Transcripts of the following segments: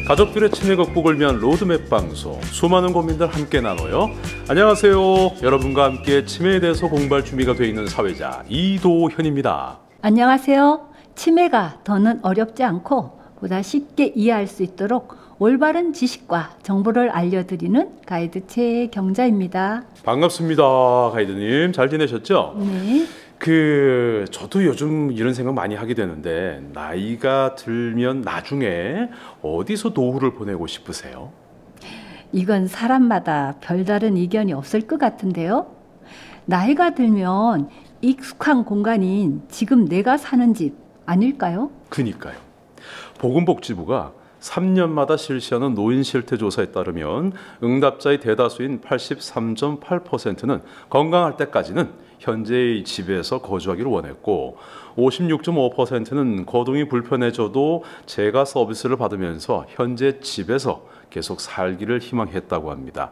가족들의 치매 극복을 위한 로드맵 방송, 수많은 고민들 함께 나눠요. 안녕하세요. 여러분과 함께 치매에 대해서 공부할 준비가 되어 있는 사회자 이도현입니다. 안녕하세요. 치매가 더는 어렵지 않고 보다 쉽게 이해할 수 있도록 올바른 지식과 정보를 알려드리는 가이드 최경자입니다. 반갑습니다. 가이드님. 잘 지내셨죠? 네. 저도 요즘 이런 생각 많이 하게 되는데, 나이가 들면 나중에 어디서 노후를 보내고 싶으세요? 이건 사람마다 별다른 의견이 없을 것 같은데요. 나이가 들면 익숙한 공간인 지금 내가 사는 집 아닐까요? 그니까요. 보건복지부가 3년마다 실시하는 노인 실태 조사에 따르면 응답자의 대다수인 83.8%는 건강할 때까지는 현재의 집에서 거주하기를 원했고, 56.5%는 거동이 불편해져도 재가 서비스를 받으면서 현재 집에서 계속 살기를 희망했다고 합니다.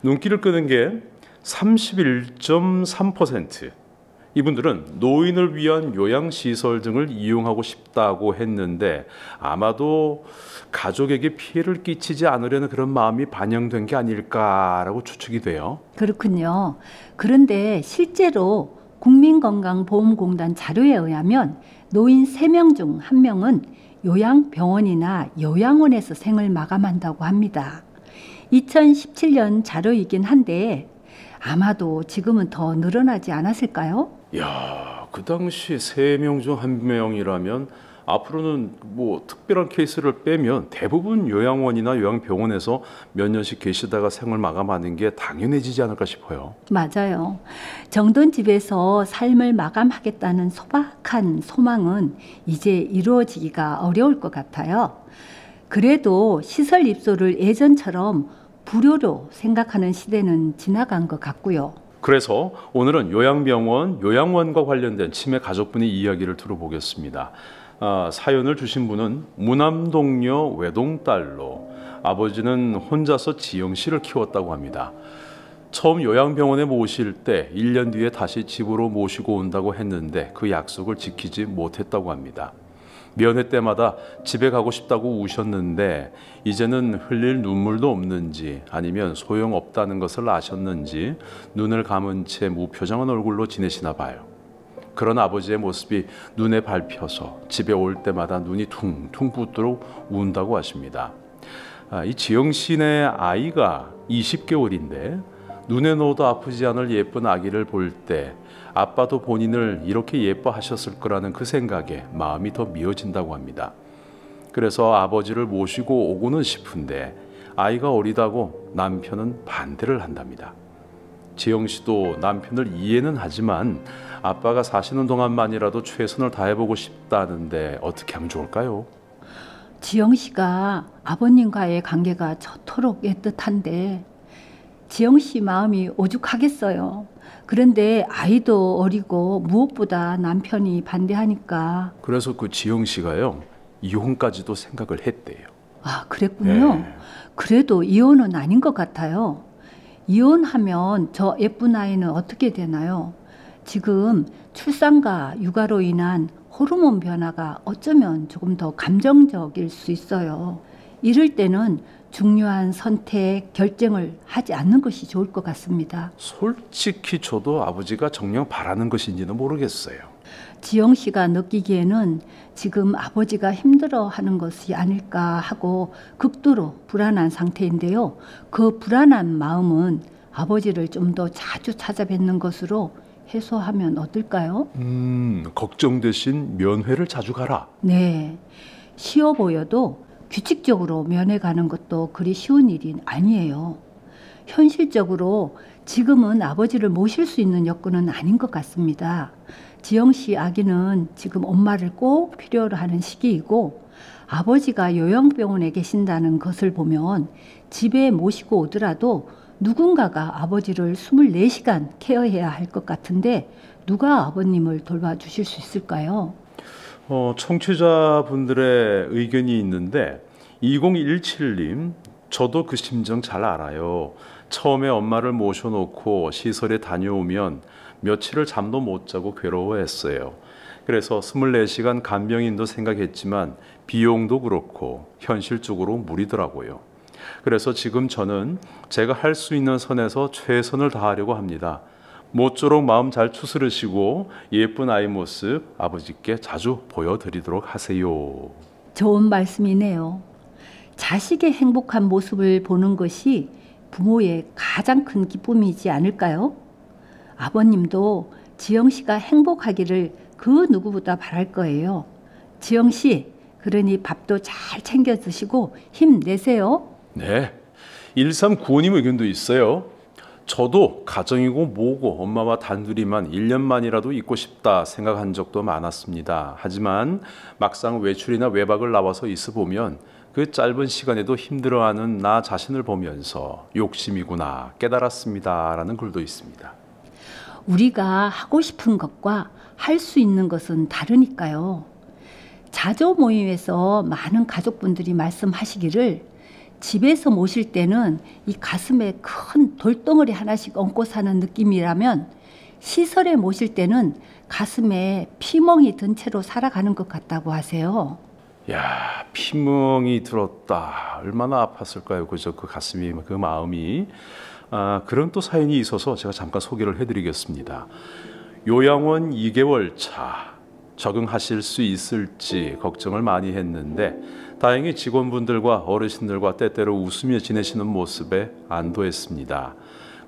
눈길을 끄는 게 31.3%. 이분들은 노인을 위한 요양시설 등을 이용하고 싶다고 했는데, 아마도 가족에게 피해를 끼치지 않으려는 그런 마음이 반영된 게 아닐까라고 추측이 돼요. 그렇군요. 그런데 실제로 국민건강보험공단 자료에 의하면 노인 3명 중 1명은 요양병원이나 요양원에서 생을 마감한다고 합니다. 2017년 자료이긴 한데 아마도 지금은 더 늘어나지 않았을까요? 야, 그 당시 3명 중 1명이라면 앞으로는 특별한 케이스를 빼면 대부분 요양원이나 요양병원에서 몇 년씩 계시다가 생을 마감하는 게 당연해지지 않을까 싶어요. 맞아요. 정돈 집에서 삶을 마감하겠다는 소박한 소망은 이제 이루어지기가 어려울 것 같아요. 그래도 시설 입소를 예전처럼 불효로 생각하는 시대는 지나간 것 같고요. 그래서 오늘은 요양병원, 요양원과 관련된 치매 가족분의 이야기를 들어보겠습니다. 사연을 주신 분은 무남동녀 외동딸로, 아버지는 혼자서 지영 씨를 키웠다고 합니다. 처음 요양병원에 모실 때 1년 뒤에 다시 집으로 모시고 온다고 했는데 그 약속을 지키지 못했다고 합니다. 면회 때마다 집에 가고 싶다고 우셨는데 이제는 흘릴 눈물도 없는지 아니면 소용없다는 것을 아셨는지 눈을 감은 채 무표정한 얼굴로 지내시나 봐요. 그런 아버지의 모습이 눈에 밟혀서 집에 올 때마다 눈이 퉁퉁 붓도록 운다고 하십니다. 이 지영 씨네 아이가 20개월인데 눈에 넣어도 아프지 않을 예쁜 아기를 볼 때 아빠도 본인을 이렇게 예뻐하셨을 거라는 그 생각에 마음이 더 미어진다고 합니다. 그래서 아버지를 모시고 오고는 싶은데 아이가 어리다고 남편은 반대를 한답니다. 지영 씨도 남편을 이해는 하지만 아빠가 사시는 동안만이라도 최선을 다해보고 싶다는데 어떻게 하면 좋을까요? 지영 씨가 아버님과의 관계가 저토록 애틋한데 지영 씨 마음이 오죽하겠어요. 그런데 아이도 어리고 무엇보다 남편이 반대하니까. 그래서 그 지영 씨가요, 이혼까지도 생각을 했대요. 아, 그랬군요. 네. 그래도 이혼은 아닌 것 같아요. 이혼하면 저 예쁜 아이는 어떻게 되나요? 지금 출산과 육아로 인한 호르몬 변화가 어쩌면 조금 더 감정적일 수 있어요. 이럴 때는 중요한 선택, 결정을 하지 않는 것이 좋을 것 같습니다. 솔직히 저도 아버지가 정녕 바라는 것인지는 모르겠어요. 지영 씨가 느끼기에는 지금 아버지가 힘들어하는 것이 아닐까 하고 극도로 불안한 상태인데요. 그 불안한 마음은 아버지를 좀 더 자주 찾아뵙는 것으로 해소하면 어떨까요? 걱정 대신 면회를 자주 가라. 네, 쉬워 보여도 규칙적으로 면회 가는 것도 그리 쉬운 일이 아니에요. 현실적으로 지금은 아버지를 모실 수 있는 여건은 아닌 것 같습니다. 지영 씨 아기는 지금 엄마를 꼭 필요로 하는 시기이고 아버지가 요양병원에 계신다는 것을 보면 집에 모시고 오더라도 누군가가 아버지를 24시간 케어해야 할 것 같은데 누가 아버님을 돌봐주실 수 있을까요? 청취자분들의 의견이 있는데 2017님, 저도 그 심정 잘 알아요. 처음에 엄마를 모셔놓고 시설에 다녀오면 며칠을 잠도 못 자고 괴로워했어요. 그래서 24시간 간병인도 생각했지만 비용도 그렇고 현실적으로 무리더라고요. 그래서 지금 저는 제가 할 수 있는 선에서 최선을 다하려고 합니다. 모쪼록 마음 잘 추스르시고 예쁜 아이 모습 아버지께 자주 보여드리도록 하세요. 좋은 말씀이네요. 자식의 행복한 모습을 보는 것이 부모의 가장 큰 기쁨이지 않을까요? 아버님도 지영 씨가 행복하기를 그 누구보다 바랄 거예요. 지영 씨, 그러니 밥도 잘 챙겨 드시고 힘내세요. 네, 1395님 의견도 있어요. 저도 가정이고 뭐고 엄마와 단둘이만 1년만이라도 있고 싶다 생각한 적도 많았습니다. 하지만 막상 외출이나 외박을 나와서 있어 보면 그 짧은 시간에도 힘들어하는 나 자신을 보면서 욕심이구나 깨달았습니다. 라는 글도 있습니다. 우리가 하고 싶은 것과 할 수 있는 것은 다르니까요. 자조 모임에서 많은 가족분들이 말씀하시기를 집에서 모실 때는 이 가슴에 큰 돌덩어리 하나씩 얹고 사는 느낌이라면 시설에 모실 때는 가슴에 피멍이 든 채로 살아가는 것 같다고 하세요. 야, 피멍이 들었다. 얼마나 아팠을까요? 그죠? 그 가슴이, 그 마음이. 그런 또 사연이 있어서 제가 잠깐 소개를 해드리겠습니다. 요양원 2개월 차 적응하실 수 있을지 걱정을 많이 했는데 다행히 직원분들과 어르신들과 때때로 웃으며 지내시는 모습에 안도했습니다.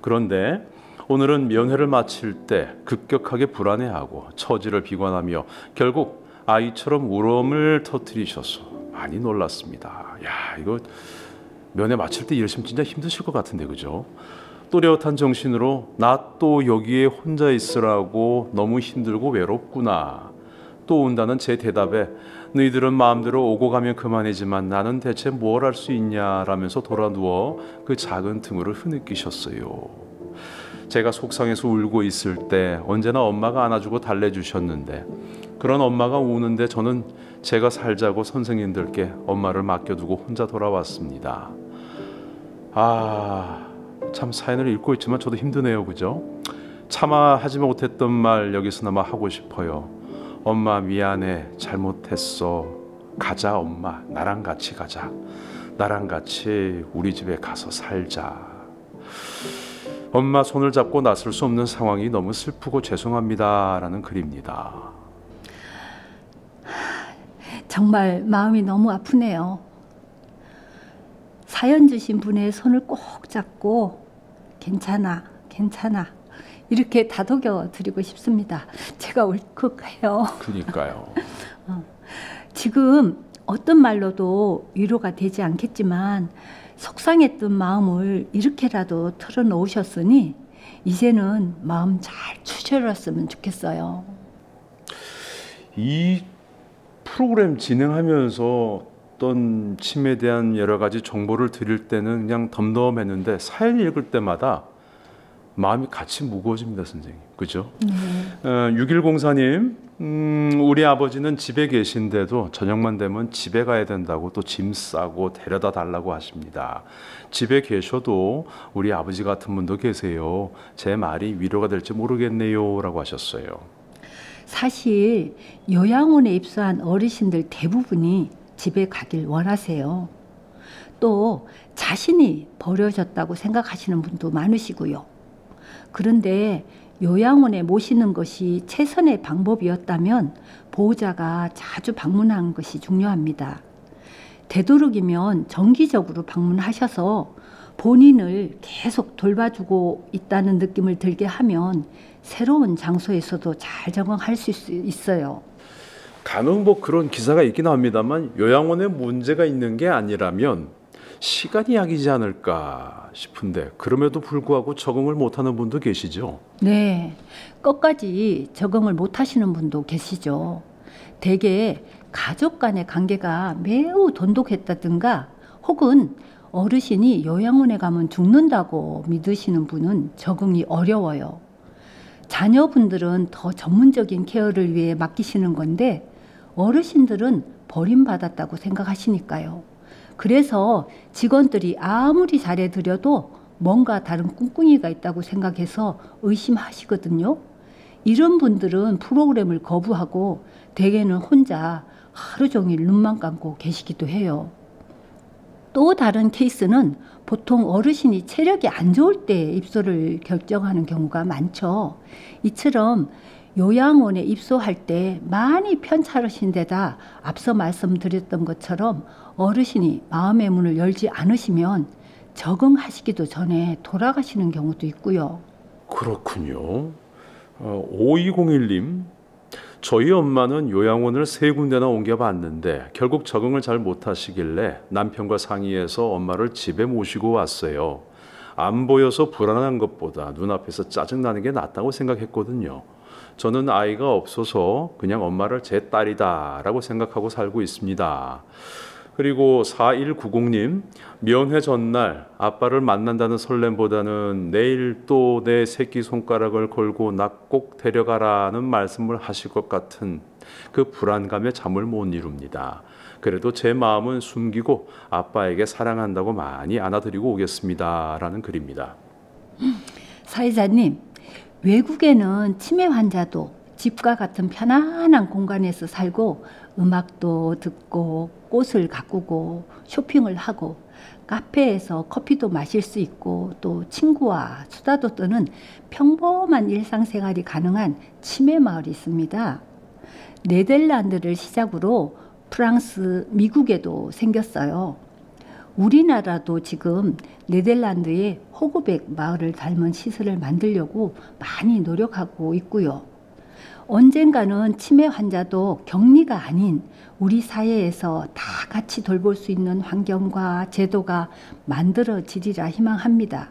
그런데 오늘은 면회를 마칠 때 급격하게 불안해하고 처지를 비관하며 결국 아이처럼 울음을 터뜨리셔서 많이 놀랐습니다. 야, 이거 면회 마칠 때 이러시면 진짜 힘드실 것 같은데, 그죠? 또렷한 정신으로 나 또 여기에 혼자 있으라고 너무 힘들고 외롭구나. 또 온다는 제 대답에 너희들은 마음대로 오고 가면 그만이지만 나는 대체 뭘 할 수 있냐라면서 돌아 누워 그 작은 등으로 흐느끼셨어요. 제가 속상해서 울고 있을 때 언제나 엄마가 안아주고 달래주셨는데 그런 엄마가 우는데 저는 제가 살자고 선생님들께 엄마를 맡겨두고 혼자 돌아왔습니다. 참 사연을 읽고 있지만 저도 힘드네요. 그죠? 차마 하지 못했던 말 여기서나마 하고 싶어요. 엄마 미안해. 잘못했어. 가자 엄마. 나랑 같이 가자. 나랑 같이 우리 집에 가서 살자. 엄마 손을 잡고 나설 수 없는 상황이 너무 슬프고 죄송합니다. 라는 글입니다. 정말 마음이 너무 아프네요. 사연 주신 분의 손을 꼭 잡고 괜찮아, 괜찮아 이렇게 다독여 드리고 싶습니다. 제가 울컥해요. 그러니까요. 지금 어떤 말로도 위로가 되지 않겠지만 속상했던 마음을 이렇게라도 털어놓으셨으니 이제는 마음 잘 추스렸으면 좋겠어요. 이 프로그램 진행하면서 어떤 침에 대한 여러 가지 정보를 드릴 때는 그냥 덤덤했는데 사연 읽을 때마다 마음이 같이 무거워집니다, 선생님. 그죠? 6104님, 우리 아버지는 집에 계신데도 저녁만 되면 집에 가야 된다고 또 짐 싸고 데려다 달라고 하십니다. 집에 계셔도 우리 아버지 같은 분도 계세요. 제 말이 위로가 될지 모르겠네요. 라고 하셨어요. 사실 요양원에 입소한 어르신들 대부분이 집에 가길 원하세요. 또 자신이 버려졌다고 생각하시는 분도 많으시고요. 그런데 요양원에 모시는 것이 최선의 방법이었다면 보호자가 자주 방문하는 것이 중요합니다. 되도록이면 정기적으로 방문하셔서 본인을 계속 돌봐주고 있다는 느낌을 들게 하면 새로운 장소에서도 잘 적응할 수 있어요. 간혹 뭐 그런 기사가 있긴 합니다만 요양원에 문제가 있는 게 아니라면 시간이 약이지 않을까 싶은데 그럼에도 불구하고 적응을 못하는 분도 계시죠? 네, 끝까지 적응을 못하시는 분도 계시죠. 대개 가족 간의 관계가 매우 돈독했다든가 혹은 어르신이 요양원에 가면 죽는다고 믿으시는 분은 적응이 어려워요. 자녀분들은 더 전문적인 케어를 위해 맡기시는 건데 어르신들은 버림받았다고 생각하시니까요. 그래서 직원들이 아무리 잘해드려도 뭔가 다른 꿍꿍이가 있다고 생각해서 의심하시거든요. 이런 분들은 프로그램을 거부하고 대개는 혼자 하루 종일 눈만 감고 계시기도 해요. 또 다른 케이스는 보통 어르신이 체력이 안 좋을 때 입소를 결정하는 경우가 많죠. 이처럼 요양원에 입소할 때 많이 편찮으신 데다 앞서 말씀드렸던 것처럼 어르신이 마음의 문을 열지 않으시면 적응하시기도 전에 돌아가시는 경우도 있고요. 그렇군요. 5201님, 저희 엄마는 요양원을 3군데나 옮겨봤는데 결국 적응을 잘 못하시길래 남편과 상의해서 엄마를 집에 모시고 왔어요. 안 보여서 불안한 것보다 눈앞에서 짜증나는 게 낫다고 생각했거든요. 저는 아이가 없어서 그냥 엄마를 제 딸이다라고 생각하고 살고 있습니다. 그리고 4190님, 면회 전날 아빠를 만난다는 설렘보다는 내일 또 내 새끼손가락을 걸고 나 꼭 데려가라는 말씀을 하실 것 같은 그 불안감에 잠을 못 이룹니다. 그래도 제 마음은 숨기고 아빠에게 사랑한다고 많이 안아드리고 오겠습니다. 라는 글입니다. 사회자님, 외국에는 치매 환자도 집과 같은 편안한 공간에서 살고 음악도 듣고 꽃을 가꾸고 쇼핑을 하고 카페에서 커피도 마실 수 있고 또 친구와 수다도 떠는 평범한 일상생활이 가능한 치매 마을이 있습니다. 네덜란드를 시작으로 프랑스, 미국에도 생겼어요. 우리나라도 지금 네덜란드의 호그백 마을을 닮은 시설을 만들려고 많이 노력하고 있고요. 언젠가는 치매 환자도 격리가 아닌 우리 사회에서 다 같이 돌볼 수 있는 환경과 제도가 만들어지리라 희망합니다.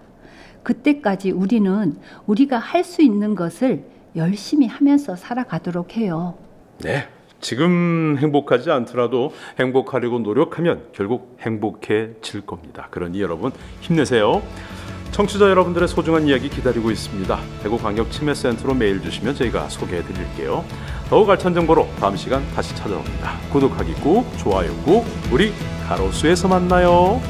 그때까지 우리는 우리가 할 수 있는 것을 열심히 하면서 살아가도록 해요. 네, 지금 행복하지 않더라도 행복하려고 노력하면 결국 행복해질 겁니다. 그러니 여러분 힘내세요. 청취자 여러분들의 소중한 이야기 기다리고 있습니다. 대구광역치매센터로 메일 주시면 저희가 소개해드릴게요. 더욱 알찬 정보로 다음 시간 다시 찾아옵니다. 구독하기 꾹, 좋아요 꾹, 우리 가로수에서 만나요.